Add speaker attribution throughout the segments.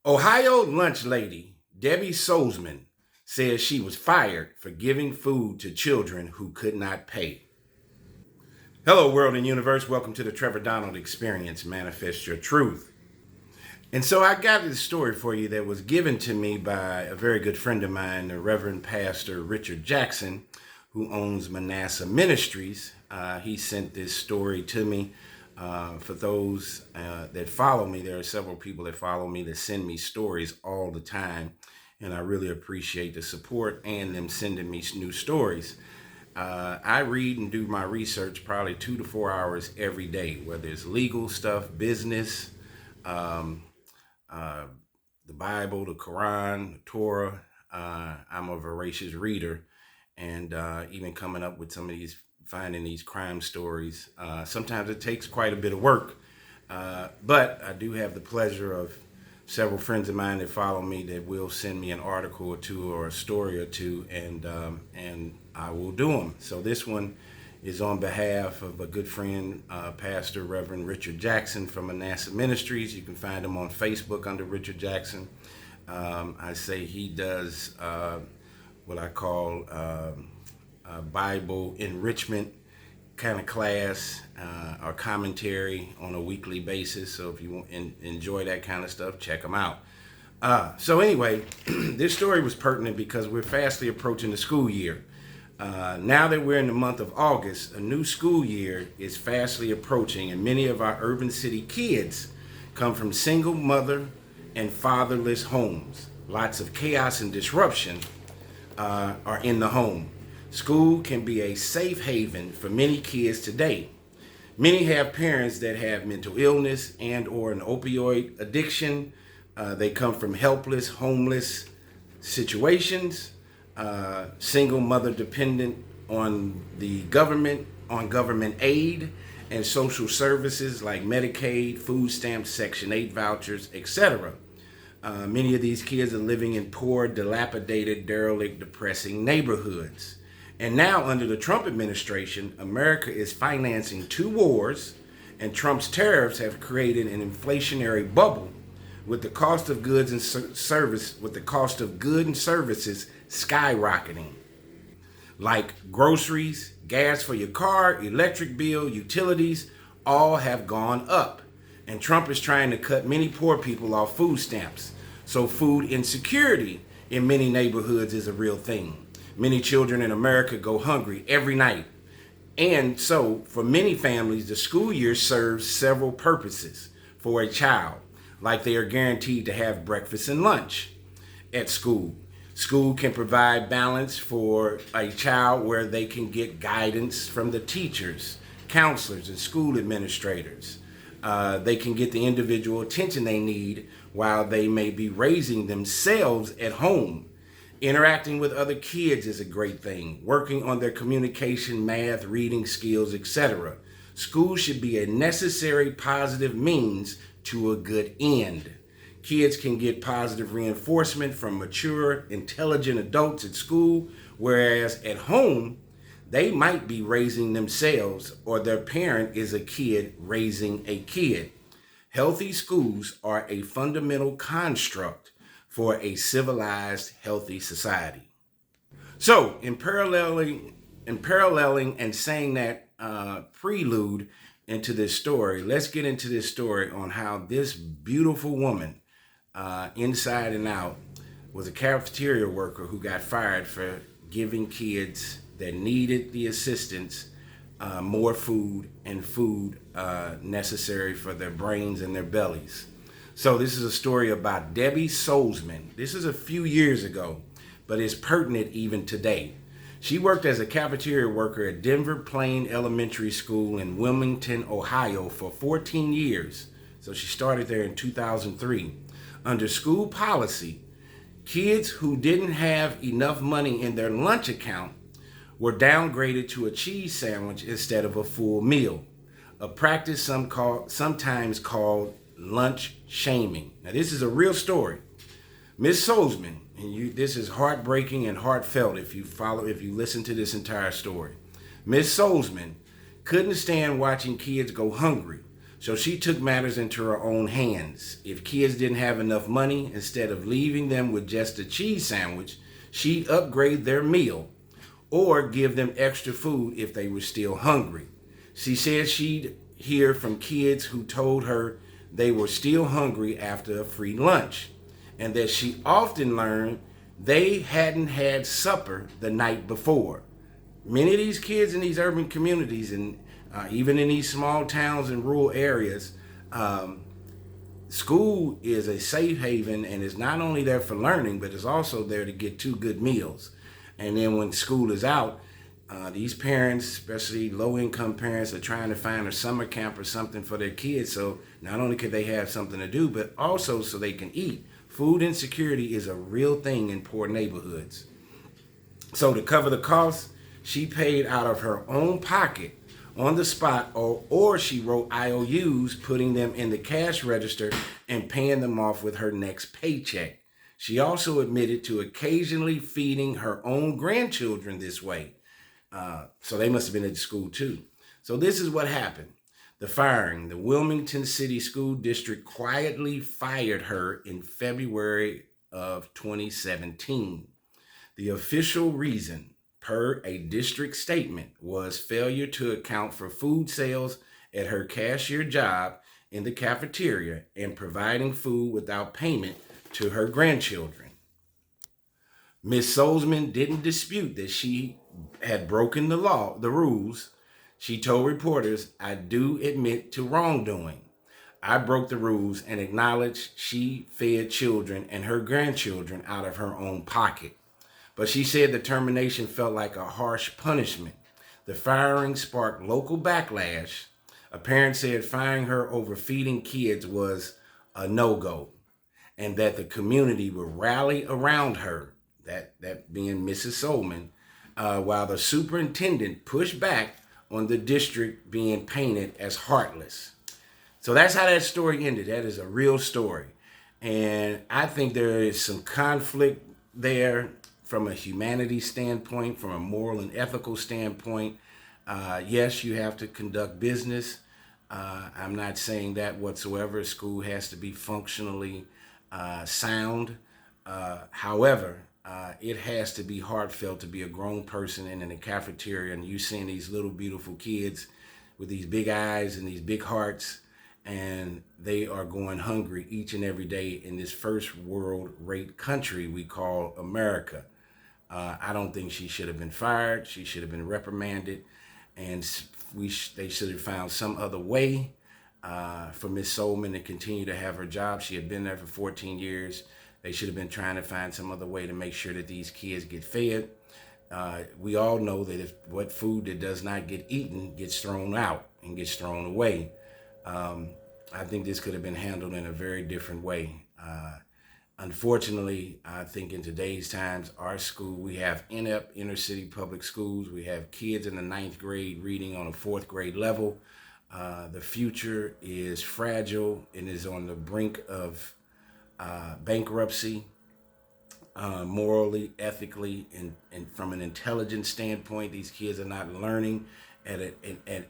Speaker 1: Ohio lunch lady Debbie Solsman says she was fired for giving food to children who could not pay. Hello, world and universe. Welcome to the Trevor Donald Experience. Manifest your truth. And so I got this story for you that was given to me by a very good friend of mine, the Reverend Pastor Richard Jackson, who owns Manasseh Ministries. He sent this story to me. For those that follow me, there are several people that follow me that send me stories all the time, and I really appreciate the support and them sending me new stories. I read and do my research probably 2 to 4 hours every day, whether it's legal stuff, business, the Bible, the Quran, the Torah. I'm a voracious reader, and even coming up with some of these, finding these crime stories. Sometimes it takes quite a bit of work, but I do have the pleasure of several friends of mine that follow me that will send me an article or two or a story or two, and I will do them. So this one is on behalf of a good friend, Pastor Reverend Richard Jackson from Manasseh Ministries. You can find him on Facebook under Richard Jackson. I say he does what I call Bible enrichment kind of class or commentary on a weekly basis. So if you want enjoy that kind of stuff, check them out. So anyway, this story was pertinent because we're fastly approaching the school year. Now that we're in the month of August, a new school year is fastly approaching, and many of our urban city kids come from single mother and fatherless homes. Lots of chaos and disruption are in the home. School can be a safe haven for many kids today. Many have parents that have mental illness and or an opioid addiction. They come from helpless, homeless situations. Single mother dependent on the government, on government aid and social services like Medicaid, food stamps, Section 8 vouchers, etc. Many of these kids are living in poor, dilapidated, derelict, depressing neighborhoods. And now under the Trump administration, America is financing 2 wars, and Trump's tariffs have created an inflationary bubble with the cost of goods and services skyrocketing. Like groceries, gas for your car, electric bill, utilities, all have gone up. And Trump is trying to cut many poor people off food stamps. So food insecurity in many neighborhoods is a real thing. Many children in America go hungry every night. And so for many families, the school year serves several purposes for a child, like they are guaranteed to have breakfast and lunch at school. School can provide balance for a child where they can get guidance from the teachers, counselors, and school administrators. They can get the individual attention they need while they may be raising themselves at home. Interacting with other kids is a great thing. Working on their communication, math, reading skills, etc. School should be a necessary positive means to a good end. Kids can get positive reinforcement from mature, intelligent adults at school, whereas at home, they might be raising themselves or their parent is a kid raising a kid. Healthy schools are a fundamental construct for a civilized, healthy society. So, in paralleling and saying that prelude into this story, let's get into this story on how this beautiful woman, inside and out, was a cafeteria worker who got fired for giving kids that needed the assistance more food and food necessary for their brains and their bellies. So this is a story about Debbie Solsman. This is a few years ago, but it's pertinent even today. She worked as a cafeteria worker at Denver Plain Elementary School in Wilmington, Ohio for 14 years. So she started there in 2003. Under school policy, kids who didn't have enough money in their lunch account were downgraded to a cheese sandwich instead of a full meal, a practice sometimes called lunch shaming. Now this is a real story. Miss Solsman, and this is heartbreaking and heartfelt if you listen to this entire story. Miss Solsman couldn't stand watching kids go hungry, So she took matters into her own hands. If kids didn't have enough money, instead of leaving them with just a cheese sandwich, she'd upgrade their meal or give them extra food if they were still hungry. She said she'd hear from kids who told her they were still hungry after a free lunch, and that she often learned they hadn't had supper the night before. Many of these kids in these urban communities and even in these small towns and rural areas, um, school is a safe haven and is not only there for learning, but it's also there to get 2 good meals. And then when school is out, these parents, especially low-income parents, are trying to find a summer camp or something for their kids. So not only could they have something to do, but also so they can eat. Food insecurity is a real thing in poor neighborhoods. So to cover the costs, she paid out of her own pocket on the spot, or she wrote IOUs, putting them in the cash register and paying them off with her next paycheck. She also admitted to occasionally feeding her own grandchildren this way. So they must have been at the school too. So this is what happened. The firing. The Wilmington City School District quietly fired her in February of 2017. The official reason, per a district statement, was failure to account for food sales at her cashier job in the cafeteria and providing food without payment to her grandchildren. Miss Solsman didn't dispute that she had broken the rules. She told reporters, "I do admit to wrongdoing. I broke the rules and acknowledged she fed children and her grandchildren out of her own pocket." But she said the termination felt like a harsh punishment. The firing sparked local backlash. A parent said firing her over feeding kids was a no-go, and that the community would rally around her, that being Mrs. Solman, while the superintendent pushed back on the district being painted as heartless. So that's how that story ended. That is a real story. And I think there is some conflict there from a humanity standpoint, from a moral and ethical standpoint. Yes, you have to conduct business. I'm not saying that whatsoever. School has to be functionally sound. However, it has to be heartfelt to be a grown person and in a cafeteria and you seeing these little beautiful kids with these big eyes and these big hearts, and they are going hungry each and every day in this first world rate country we call America. I don't think she should have been fired. She should have been reprimanded, and they should have found some other way for Miss Solman to continue to have her job. She had been there for 14 years. They should have been trying to find some other way to make sure that these kids get fed. We all know that if what food that does not get eaten gets thrown out and gets thrown away. I think this could have been handled in a very different way. Unfortunately, I think in today's times, our school, we have inept inner city public schools. We have kids in the 9th grade reading on a 4th grade level. The future is fragile and is on the brink of bankruptcy, morally, ethically, and from an intelligence standpoint. These kids are not learning at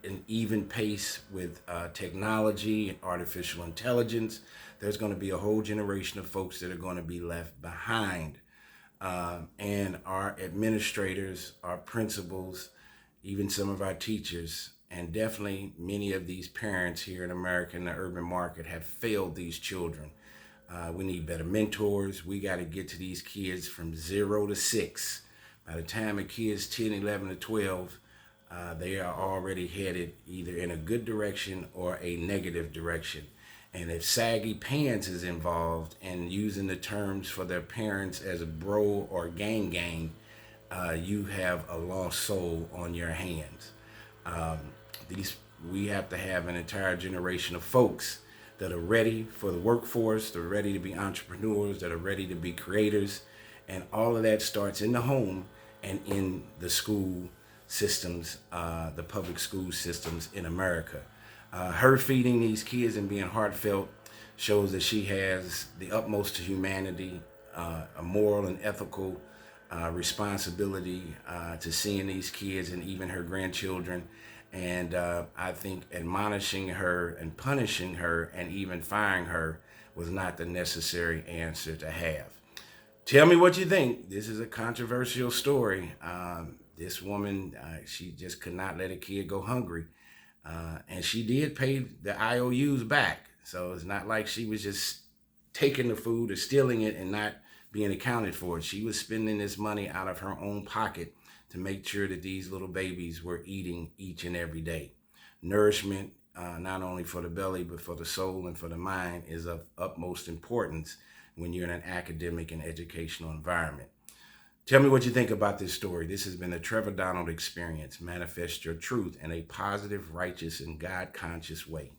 Speaker 1: an even pace with technology and artificial intelligence. There's going to be a whole generation of folks that are going to be left behind. And our administrators, our principals, even some of our teachers, and definitely many of these parents here in America in the urban market have failed these children. We need better mentors. We got to get to these kids from 0 to 6. By the time a kid's 10, 11, or 12, they are already headed either in a good direction or a negative direction. And if saggy pants is involved and using the terms for their parents as a bro or gang, you have a lost soul on your hands. We have to have an entire generation of folks that are ready for the workforce, that are ready to be entrepreneurs, that are ready to be creators. And all of that starts in the home and in the school systems, the public school systems in America. Her feeding these kids and being heartfelt shows that she has the utmost humanity, a moral and ethical responsibility to seeing these kids and even her grandchildren. And I think admonishing her and punishing her and even firing her was not the necessary answer to have. Tell me what you think. This is a controversial story. This woman, she just could not let a kid go hungry. And she did pay the IOUs back. So it's not like she was just taking the food or stealing it and not being accounted for. She was spending this money out of her own pocket to make sure that these little babies were eating each and every day. Nourishment, not only for the belly, but for the soul and for the mind, is of utmost importance when you're in an academic and educational environment. Tell me what you think about this story. This has been the Trevor Donald Experience. Manifest your truth in a positive, righteous, and God-conscious way.